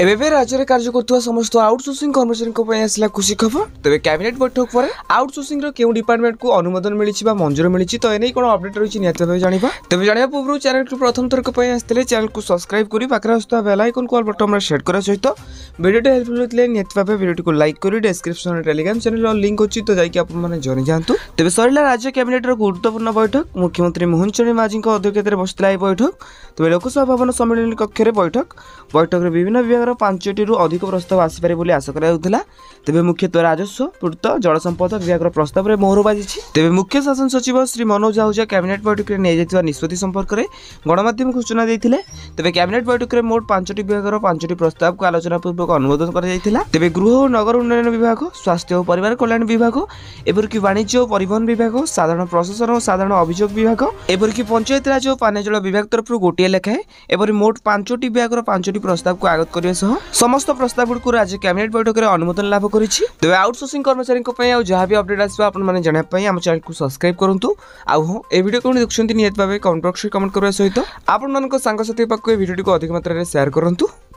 एबे राज्य में कार्य कर समस्त आउटसोर्सिंग कर्मचारी आसला खुशी खबर। तेज कैबिनेट बैठक पर आउटसोर्सिंग क्यों डिपार्टमेंट को अनुमोदन मिली मंजूर मिली तो एने कौन अपडेट रही निहत भाव जाना। तेज जाना पूर्व चैनल को प्रथम थरक आसते चैनल को सब्सक्राइब कर पाखे आसुवा बेल आइकन को बटन सेट करा सहित वीडियो हेल्पफुल होते निहत भाव वीडियो को लाइक कर डिस्क्रिप्शन टेलीग्राम चैनल लिंक अच्छी तो जाकि जन जातु। तेज सरला राज्य कैबिनेट गुरुत्वपूर्ण बैठक मुख्यमंत्री मोहन चरण माझी अध्यक्षतार बसला बैठक। तेज लोकसभा भवन सम्मेलन कक्ष बैठक में विभिन्न विभाग 5टी अधिक प्रस्ताव आसपे बोली आशा करा। तेज मुख्यतः राजस्व पूर्त जल संपद विभाग प्रस्ताव में मोहर बाजी। तेज मुख्य शासन सचिव श्री मनोज आहूजा कैबिनेट बैठक में नहीं निष्पत्ति संपर्क में गणमाध्यम को सूचना देते। तेज कैबिनेट बैठक में मोट 5टी विभाग 5टी प्रस्ताव को आलोचना पूर्वक अनुमोदन कर तेज गृह और नगर उन्नयन विभाग, स्वास्थ्य और परिवार कल्याण विभाग, एपरिक वाणिज्य और परिवहन विभाग, साधारण प्रशासन और साधारण अभियोग विभाग, एपरिक पंचायत राज और पानीय जल विभाग तरफ गोटे लेखाएं एपरि मोट 5टी विभाग 5टी प्रस्ताव को आगत करने समस्त प्रस्ताव गुड़िक राज्य कैबिनेट बैठक में अनुमोदन लाभ कर। तेज आउटसोर्सिंग कर्मचारी जहाँ भी अपडेट आसो आपने जानापी आम चैनल को सब्सक्राइब करूँ। आउ हाँ ये वीडियो कौन देखते निहत भाव कमेंट बॉक्स में कमेंट करने सहित आपण सांगसाथी पाक वीडियो को अधिक मात्रा में शेयर करूँ।